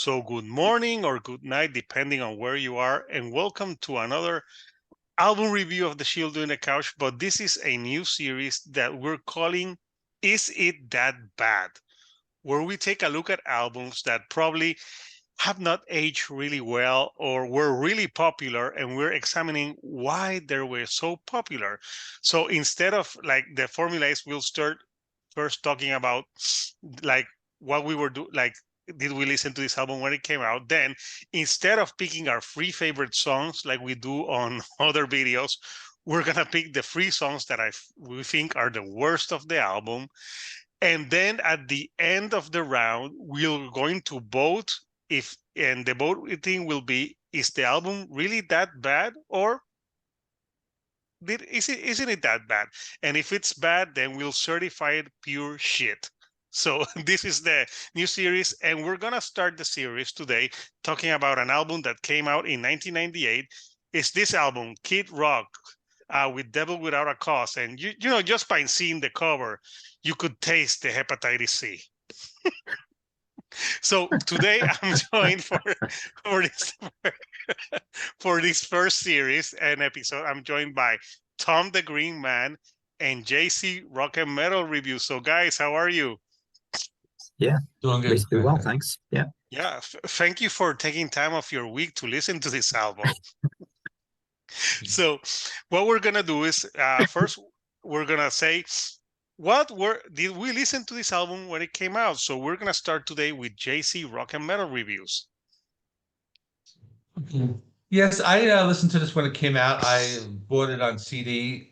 So good morning or good night, depending on where you are, and welcome to another album review of The Shield Doing the Couch. But this is a new series that we're calling Is It That Bad? Where we take a look at albums that probably have not aged really well or were really popular, and we're examining why they were so popular. So instead of like the formula is, we'll start first talking about like what we were doing, like did we listen to this album when it came out? Then instead of picking our three favorite songs like we do on other videos, we're gonna pick the three songs that we think are the worst of the album. And then at the end of the round, we're going to vote if, and the voting will be, is the album really that bad, or isn't it that bad? And if it's bad, then we'll certify it pure shit. So this is the new series, and we're gonna start the series today talking about an album that came out in 1998. It's this album, Kid Rock, with Devil Without a Cause. And you know, just by seeing the cover, you could taste the hepatitis C. So today I'm joined for this for this first series and episode. I'm joined by Tom the Green Man and JC Rock and Metal Review. So guys, how are you? Yeah, doing good. reasonably well, thanks. Yeah. Yeah, thank you for taking time off your week to listen to this album. So what we're gonna do is first we're gonna say did we listen to this album when it came out? So we're gonna start today with JC Rock and Metal Reviews. Okay. Yes, I listened to this when it came out. I bought it on CD.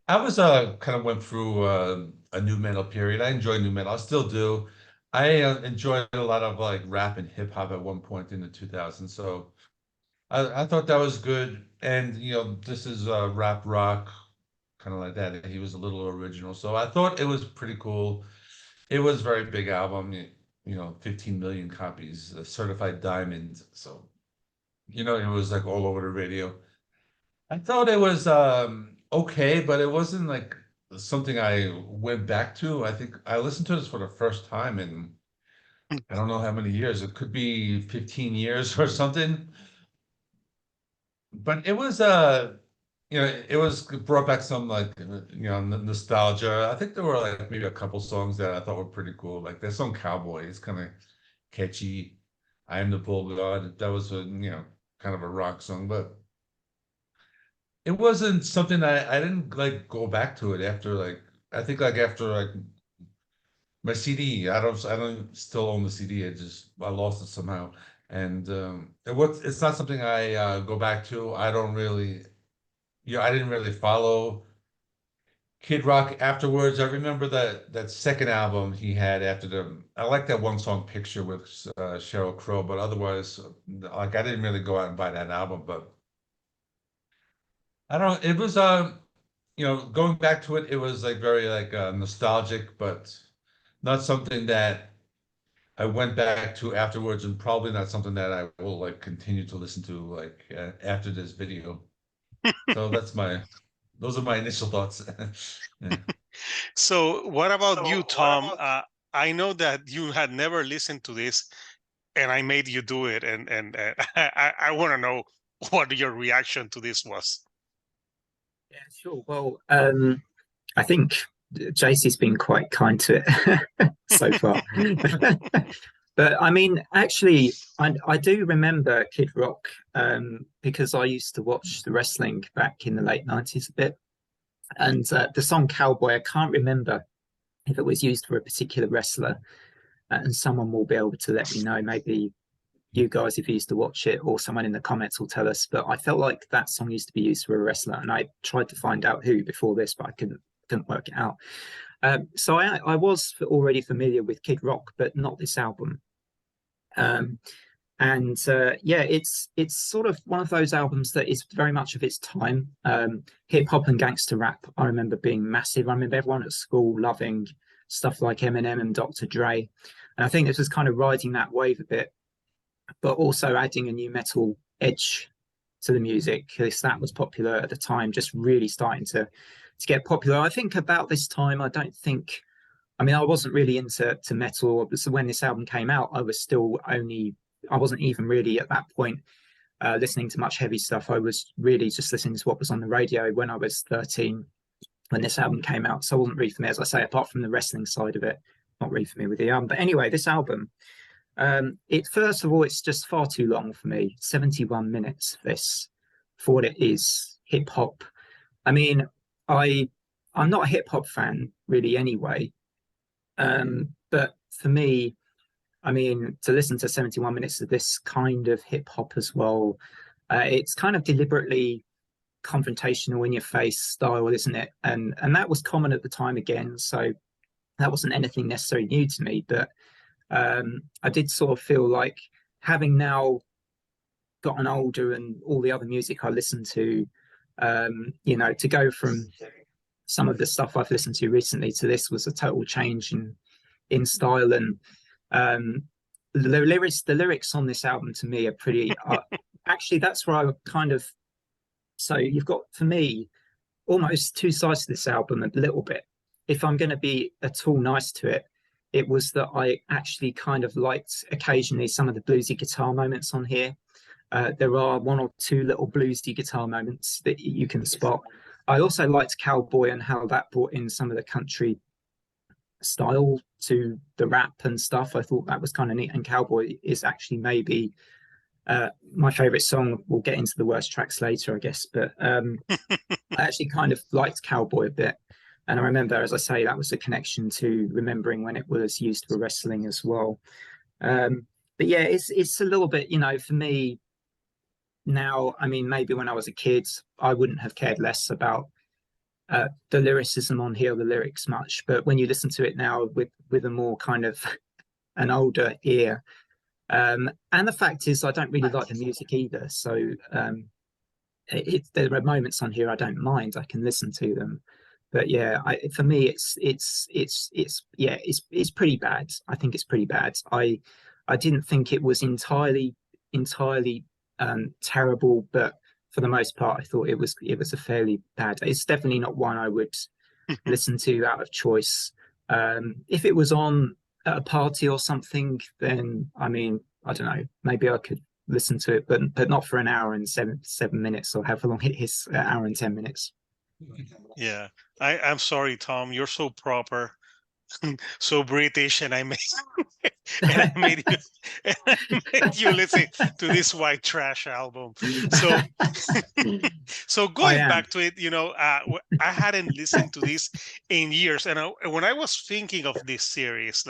I was kind of went through a new metal period. I enjoy new metal. I still do. I enjoyed a lot of like rap and hip hop at one point in the 2000s. So I thought that was good. And you know, this is rap rock, kind of like that. He was a little original. So I thought it was pretty cool. It was a very big album. You know, 15 million copies, certified diamond. So you know, it was like all over the radio. I thought it was okay, but it wasn't like something I went back to. I think I listened to this for the first time in I don't know how many years. It could be 15 years or something. But it was you know, it was brought back some like you know, nostalgia. I think there were like maybe a couple songs that I thought were pretty cool. Like there's song Cowboy, it's kind of catchy. I Am the Bull God. That was a, you know, kind of a rock song, but it wasn't something I didn't like go back to it after like I think like after like my CD. I don't still own the CD. I lost it somehow. And it's not something I go back to. I don't really, you know, I didn't really follow Kid Rock afterwards. I remember that second album he had after I like that one song Picture with Sheryl Crow, but otherwise like I didn't really go out and buy that album, but I don't know. It was you know, going back to it, it was like very like nostalgic, but not something that I went back to afterwards, and probably not something that I will like continue to listen to like after this video. So those are my initial thoughts. Yeah. So what about you, Tom? I know that you had never listened to this, and I made you do it, and I want to know what your reaction to this was. Yeah, sure. Well, I think JC's been quite kind to it so far. But I mean, actually, I do remember Kid Rock because I used to watch the wrestling back in the late 90s a bit. And the song Cowboy, I can't remember if it was used for a particular wrestler. And someone will be able to let me know, maybe you guys, if you used to watch it, or someone in the comments will tell us. But I felt like that song used to be used for a wrestler, and I tried to find out who before this, but I couldn't work it out. So I was already familiar with Kid Rock, but not this album. And yeah, it's sort of one of those albums that is very much of its time. Hip hop and gangster rap, I remember being massive. I remember everyone at school loving stuff like Eminem and Dr. Dre, and I think this was kind of riding that wave a bit, but also adding a new metal edge to the music, because that was popular at the time, just really starting to get popular. I think about this time, I don't think I mean, I wasn't really into metal. So when this album came out, I wasn't even really at that point listening to much heavy stuff. I was really just listening to what was on the radio when I was 13 when this album came out. So I wasn't really familiar, as I say, apart from the wrestling side of it, not really familiar with the album. But anyway, this album, it first of all, it's just far too long for me. 71 minutes. This for what it is, hip hop. I mean, I'm not a hip hop fan really anyway. But for me, I mean, to listen to 71 minutes of this kind of hip hop as well, it's kind of deliberately confrontational, in your face style, isn't it? And that was common at the time again. So that wasn't anything necessarily new to me. But I did sort of feel like, having now gotten older and all the other music I listen to, to go from some of the stuff I've listened to recently to this was a total change in style. And the lyrics on this album to me are pretty actually, that's where I kind of, so you've got, for me, almost two sides to this album a little bit. If I'm going to be at all nice to it, it was that I actually kind of liked occasionally some of the bluesy guitar moments on here. There are one or two little bluesy guitar moments that you can spot. I also liked Cowboy and how that brought in some of the country style to the rap and stuff. I thought that was kind of neat. And Cowboy is actually maybe my favorite song. We'll get into the worst tracks later, I guess. But I actually kind of liked Cowboy a bit. And I remember, as I say, that was a connection to remembering when it was used for wrestling as well. But yeah, it's a little bit, for me now, I mean, maybe when I was a kid, I wouldn't have cared less about the lyricism on here, the lyrics much. But when you listen to it now with a more kind of an older ear, and the fact is, I don't really like the music either. So there are moments on here I don't mind. I can listen to them. But yeah, for me, it's pretty bad. I think it's pretty bad. I didn't think it was entirely terrible, but for the most part, I thought it was a fairly bad. It's definitely not one I would listen to out of choice. If it was on at a party or something, then I mean, I don't know, maybe I could listen to it, but not for an hour and seven minutes, or however long it is, an hour and 10 minutes. Yeah, I'm sorry, Tom. You're so proper, so British, and I made you listen to this white trash album. So so going back to it, I hadn't listened to this in years, and when I was thinking of this series,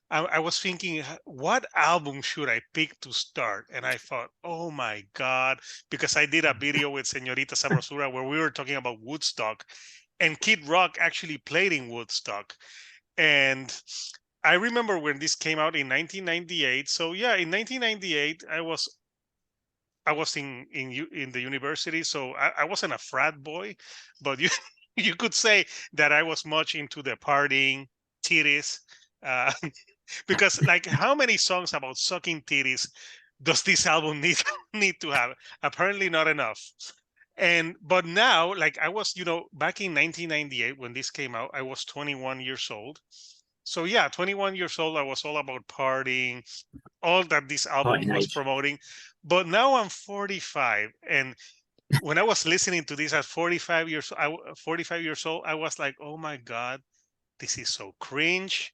I was thinking, what album should I pick to start? And I thought, oh my God, because I did a video with Señorita Sabrosura where we were talking about Woodstock, and Kid Rock actually played in Woodstock. And I remember when this came out in 1998. So yeah, in 1998, I was in the university, so I wasn't a frat boy, but you could say that I was much into the partying, titties. Because like, how many songs about sucking titties does this album need to have? Apparently not enough. But now, like, I was, back in 1998 when this came out, I was 21 years old. So yeah, 21 years old, I was all about partying, all that this album was promoting. But now I'm 45, and when I was listening to this at 45 years old, I was like, oh my God, this is so cringe.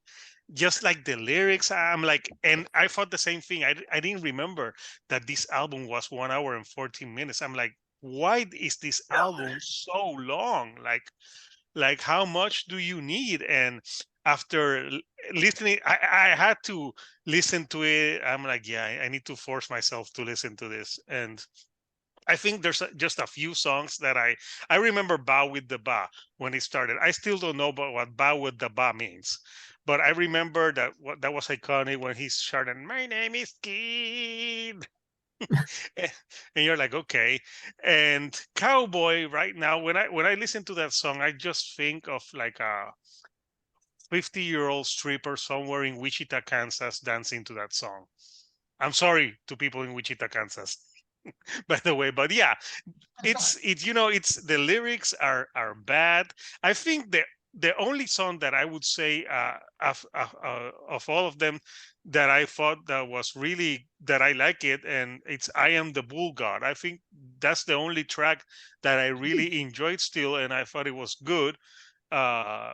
Just like the lyrics, I'm like, and I thought the same thing. I didn't remember that this album was 1 hour and 14 minutes. I'm like, why is this album so long? Like how much do you need? And after listening, I had to listen to it. I'm like, yeah, I need to force myself to listen to this. And I think there's just a few songs that I remember Bow with the Ba when it started. I still don't know what Bow with the Ba means, but I remember that that was iconic when he's shouting, "My name is Kid." And you're like, okay. And Cowboy, right now, when I listen to that song, I just think of like a 50-year-old stripper somewhere in Wichita, Kansas, dancing to that song. I'm sorry to people in Wichita, Kansas, by the way, but yeah, it's the lyrics are bad. I think the only song that I would say of all of them that I thought that was really that I like it, and it's "I Am the Bull God." I think that's the only track that I really enjoyed still, and I thought it was good. Uh,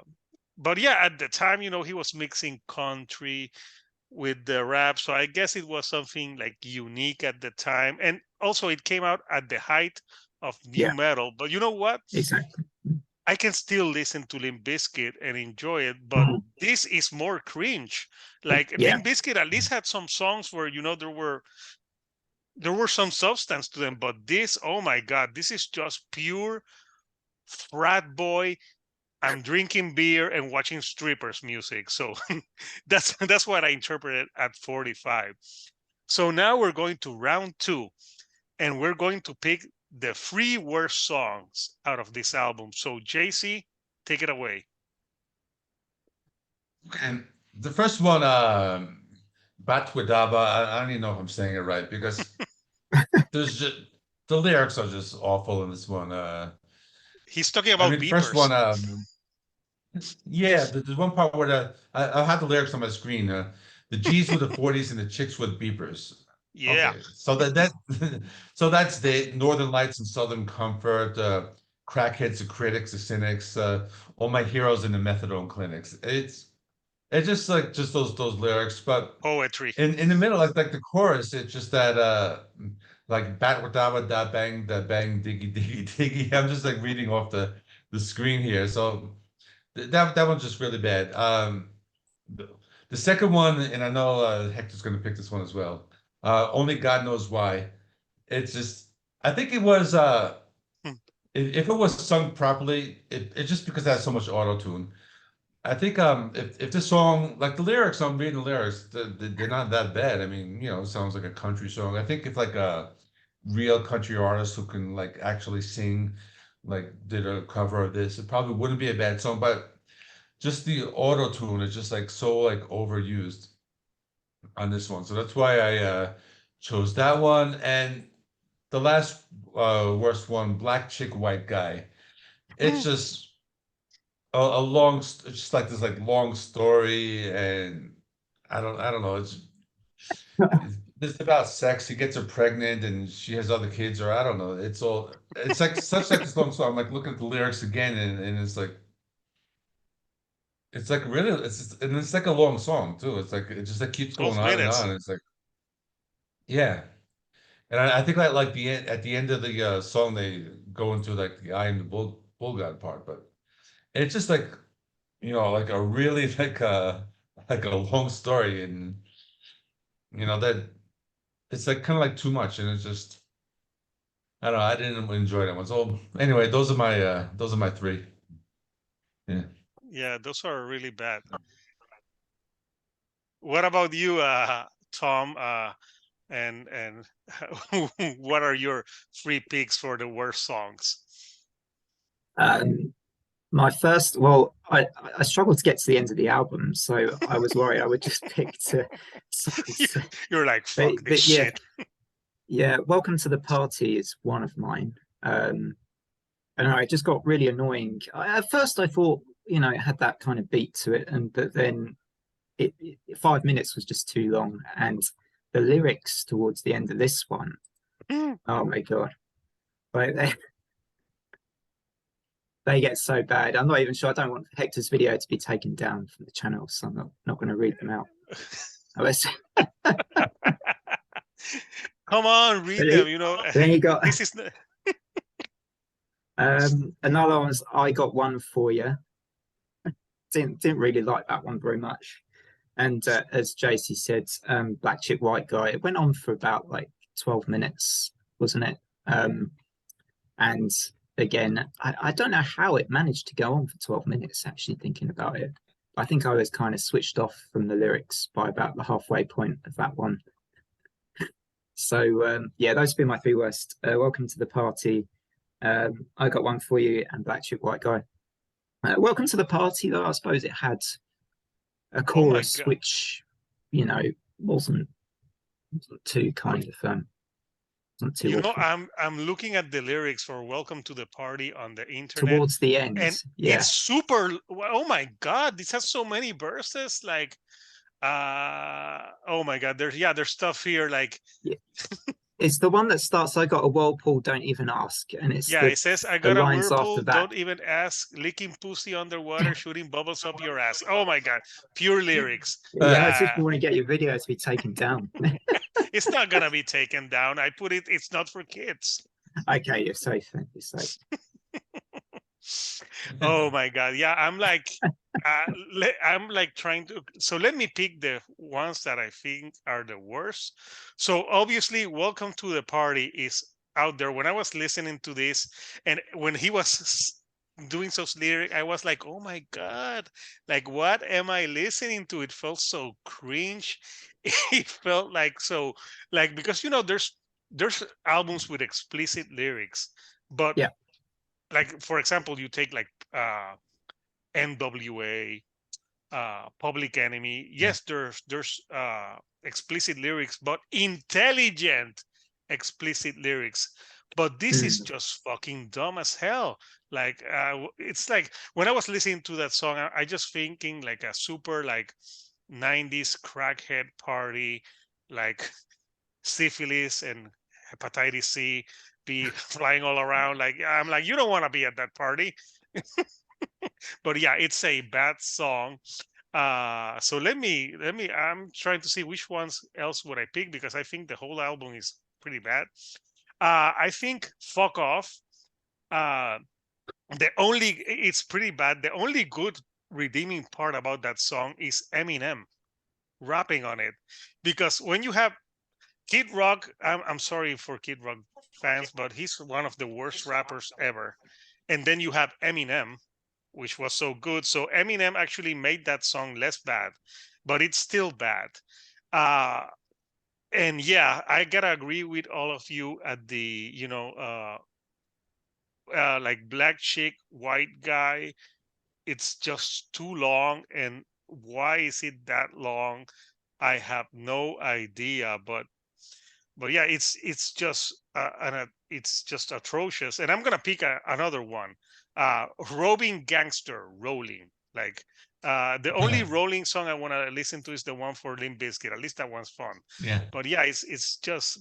but yeah, at the time, he was mixing country with the rap, so I guess it was something like unique at the time, and also it came out at the height of new Yeah, metal. But you know what? exactly. I can still listen to Limp Bizkit and enjoy it, but Mhm. this is more cringe. Like Yeah, Limp Bizkit at least had some songs where there were some substance to them, but this, oh my god, this is just pure frat boy. I'm drinking beer and watching strippers music. So that's what I interpreted at 45. So now we're going to round two, and we're going to pick the three worst songs out of this album. So JC, take it away. And the first one, Batwadaba, I don't even know if I'm saying it right because there's just the lyrics are just awful in this one. He's talking I about mean, the first one, beepers. yeah, there's one part where I have the lyrics on my screen. The G's with the 40s and the chicks with beepers. Yeah. Okay, so that so that's the Northern Lights and Southern Comfort, crackheads, the critics, the cynics, all my heroes in the methadone clinics. It's just like just those lyrics, but Poetry. in the middle, like the chorus, it's just that like bat wadawa da bang diggy diggy diggy. I'm just like reading off the screen here, so that one's just really bad. The, the second one, and I know Hector's going to pick this one as well. Only God knows why. It's just I think it was Hmm. if it was sung properly, it's just because it has so much auto tune. I think if this song like the lyrics, I'm reading the lyrics, they're not that bad. I mean, it sounds like a country song. I think if like a real country artist who can like actually sing, like did a cover of this, it probably wouldn't be a bad song. But just the auto tune is just like so like overused on this one. So that's why I chose that one. And the last worst one, Black Chick White Guy. It's just a long, it's just like this like long story, and I don't know. It's about sex. He gets her pregnant, and she has other kids, or I don't know. It's like such like this long song. I'm like looking at the lyrics again, and it's like really, and it's like a long song too. It's like it just like keeps going 12 on and minutes. on. It's like yeah, and I think I like the end at the end of the song they go into like the I am the bull god part, but it's just like like a really like a long story, and that it's like kind of like too much, and it's just I don't know. I didn't enjoy that one. So anyway, those are my three. Yeah. Yeah, those are really bad. What about you, Tom? And what are your three picks for the worst songs? my first. Well, I struggled to get to the end of the album, so I was worried I would just pick songs. You're like, fuck this Yeah, shit. yeah. Welcome to the Party is one of mine. And it just got really annoying. At first, I thought it had that kind of beat to it, but then 5 minutes was just too long, and the lyrics towards the end of this one, oh my god, like they get so bad. I'm not even sure. I don't want Hector's video to be taken down from the channel, so I'm not going to read them out. Come on, read them. Then you got This is another one's I Got One For You. Didn't really like that one very much. And as JC said, Black Chick White Guy, it went on for about like 12 minutes, wasn't it? And again, I don't know how it managed to go on for 12 minutes, actually thinking about it. I think I was kind of switched off from the lyrics by about the halfway point of that one. So yeah, those have been my three worst. Welcome to the Party. I Got One For You and Black Chick White Guy. Welcome to the Party, though, I suppose it had a chorus which wasn't too kind of Not too You know, awful. I'm looking at the lyrics for "Welcome to the Party" on the internet, Towards the end, and yeah. it's super. Oh my God, this has so many verses. Like, oh my God, there's stuff here. Like, It's the one that starts, I got a whirlpool, don't even ask. And it's yeah, it says, "I the got a lines after whirlpool, that. don't even ask, licking pussy underwater, shooting bubbles up your ass." Oh my God, pure lyrics. Yeah, I just want to get your video to be taken down. It's not gonna be taken down. I put it. It's not for kids. Okay, you're safe then. You're safe. Oh my God. Yeah, I'm like trying to. So let me pick the ones that I think are the worst. So obviously, "Welcome to the Party" is out there. When I was listening to this, and when he was doing those lyrics, I was like, oh my God, like, what am I listening to? It felt so cringe. It felt like so, like, because there's albums with explicit lyrics, but Yeah. like, for example, you take like NWA, Public Enemy. Yes, there's explicit lyrics, but intelligent explicit lyrics. But this is just fucking dumb as hell. Like, it's like when I was listening to that song, I just thinking like a super like 90s crackhead party, like syphilis and hepatitis C be flying all around. Like, I'm like, you don't want to be at that party. But yeah, it's a bad song. So I'm trying to see which ones else would I pick, because I think the whole album is pretty bad. I think "Fuck Off." Uh, it's pretty bad. The only good redeeming part about that song is Eminem rapping on it, because when you have Kid Rock, I'm sorry for Kid Rock fans, but he's one of the worst rappers ever. And then you have Eminem, which was so good. So Eminem actually made that song less bad, but it's still bad. Uh, and yeah, I gotta agree with all of you at the, like, black chick, white guy. It's just too long. And why is it that long? I have no idea, but yeah, it's just atrocious. And I'm gonna pick another one. Robin Gangster Rolling. Like, the only Rolling song I want to listen to is the one for Limp Bizkit. At least that one's fun. Yeah. But yeah, it's just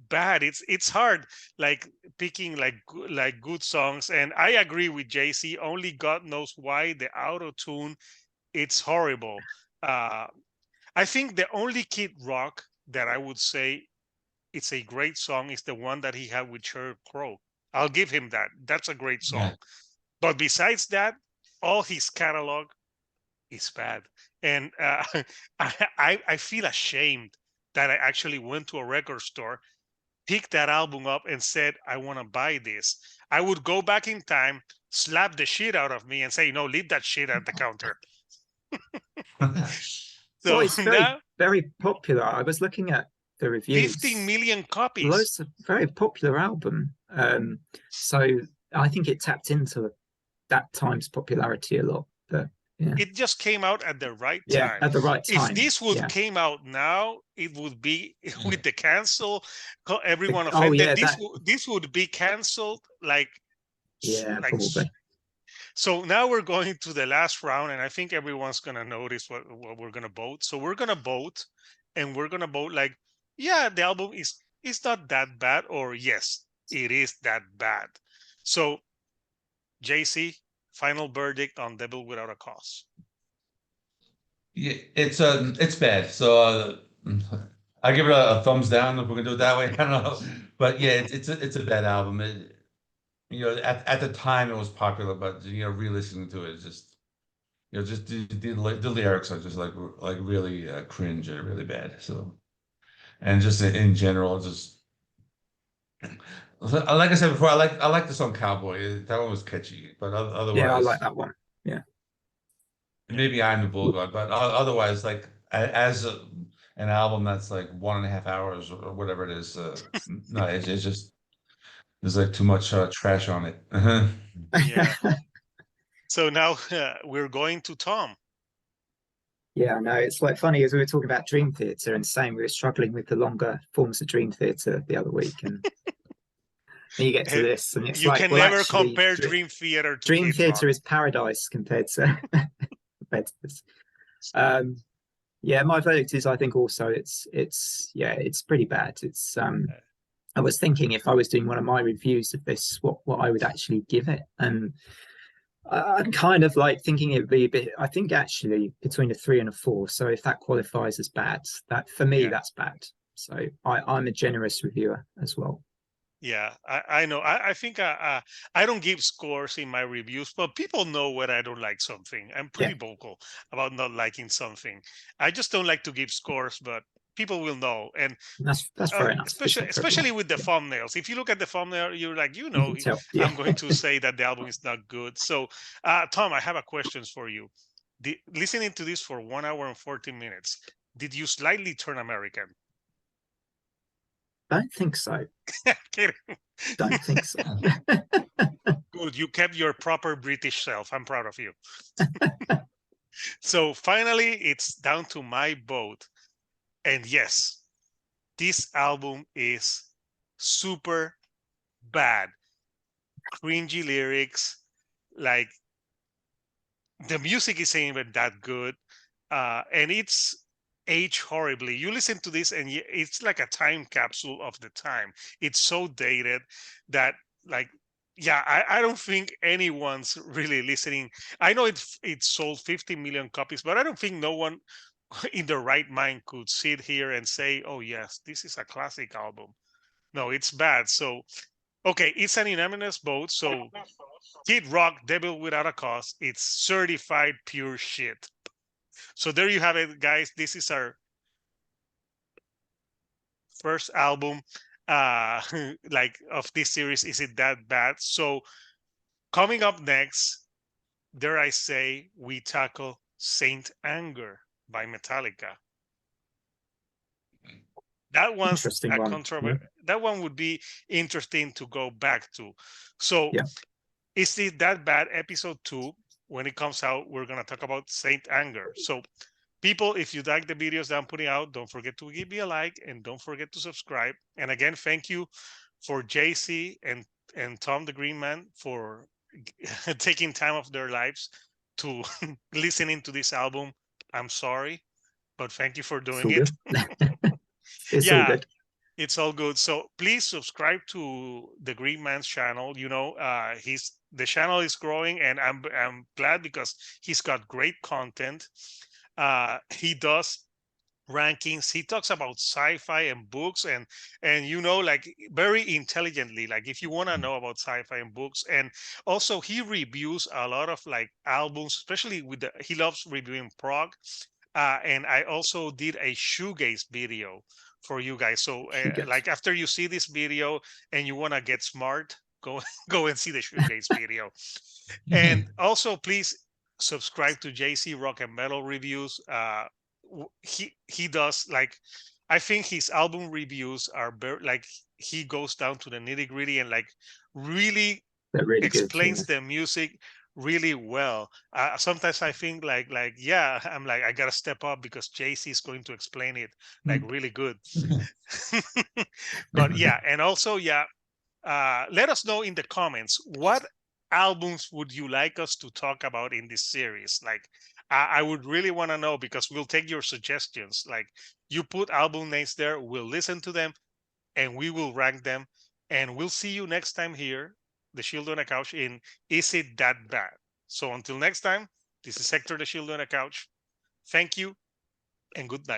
bad. It's hard, like, picking like good songs. And I agree with JC. Only God knows why the auto tune. It's horrible. I think the only Kid Rock that I would say it's a great song is the one that he had with Sheryl Crow. I'll give him that. That's a great song. Yeah. But besides that, all his catalog is bad. And I feel ashamed that I actually went to a record store, picked that album up, and said, I want to buy this. I would go back in time, slap the shit out of me, and say, no, leave that shit at the counter. So Well, it's now, very popular. I was looking at the reviews. 15 million copies. Well, it's a very popular album. So I think it tapped into that time's popularity a lot. But yeah, It just came out at the right yeah, time. at the right time. If this would came out now, it would be with the cancel, everyone offended. This would be canceled like, probably. So now we're going to the last round, and I think everyone's gonna notice what we're gonna vote. So we're gonna vote, and we're gonna vote like, yeah, the album is not that bad, or yes, it is that bad. So, JC, final verdict on "Devil Without a Cause." Yeah, it's bad. So I give it a thumbs down if we're gonna do it that way. I don't know, but yeah, it's a bad album. At the time it was popular, but re-listening to it, it's just just the lyrics are just like really cringe and really bad. So, and just in general, just like I said before, I like the song "Cowboy." That one was catchy, but otherwise, yeah, I like that one. Yeah, maybe I'm the Bulldog, but otherwise, like as an album that's like 1.5 hours or whatever it is, no, it's just there's like too much trash on it. Yeah. So now we're going to Tom. Yeah, I know. It's like funny as we were talking about Dream Theater and saying we were struggling with the longer forms of Dream Theater the other week, and then you get to Eh, this, and it's You like, can well, never actually, compare Dream Theater to Dream Kid Rock. Theater is paradise compared to compared to this. Um, yeah, my verdict is I think also it's pretty bad. It's I was thinking if I was doing one of my reviews of this, what I would actually give it, and I'm kind of like thinking it'd be a bit. I think actually between a 3 and a 4. So if that qualifies as bad, that for me Yeah. that's bad. So I'm a generous reviewer as well. Yeah, I know. I think I don't give scores in my reviews, but people know when I don't like something. I'm pretty vocal about not liking something. I just don't like to give scores, but people will know. And That's fair enough. especially with the thumbnails. If you look at the thumbnail, you're like, You can tell. Yeah. I'm going to say that the album is not good. So, Tom, I have a question for you. Listening to this for 1 hour and 14 minutes, did you slightly turn American? Don't think so. Kidding. Don't think so. Good. You kept your proper British self. I'm proud of you. So finally, it's down to my vote. And yes, this album is super bad. Cringy lyrics, like the music isn't even that good. And it's aged horribly. You listen to this and it's like a time capsule of the time. It's so dated that like yeah, I don't think anyone's really listening. I know it sold 50 million copies, but I don't think no one in the right mind could sit here and say, oh yes, this is a classic album. No, it's bad. So okay, it's an unanimous vote. So Kid Rock, Devil Without a Cause, it's certified pure shit. So there you have it, guys. This is our first album like of this series. Is it that bad? So coming up next, dare I say, we tackle Saint Anger by Metallica. That one's Interesting a one. controversy. That one would be interesting to go back to. So is it that bad? Episode 2, when it comes out, we're gonna talk about Saint Anger. So people, if you like the videos that I'm putting out, don't forget to give me a like and don't forget to subscribe. And again, thank you for JC and Tom the Green Man for taking time of their lives to listening to this album. I'm sorry, but thank you for doing it. It's all good. It's all good. So please subscribe to the Green Man's channel. You know, the channel is growing, and I'm glad because he's got great content. He does rankings. He talks about sci-fi and books, and you know, like very intelligently. Like if you want to know about sci-fi and books, and also he reviews a lot of like albums, especially he loves reviewing prog. And I also did a shoegaze video for you guys. So like after you see this video and you want to get smart, go go and see the shoegaze video. And also please subscribe to JC Rock and Metal Reviews. He does like, I think his album reviews are very like, he goes down to the nitty gritty and like really explains the music really well. Sometimes I think like yeah, I'm like, I gotta step up because JC is going to explain it like really good. But yeah, and also yeah, let us know in the comments what albums would you like us to talk about in this series. Like I would really want to know, because we'll take your suggestions. Like you put album names there, we'll listen to them and we will rank them, and we'll see you next time here, the Shield on a Couch, in Is It That Bad? So until next time, this is Hector, the Shield on a Couch. Thank you and good night.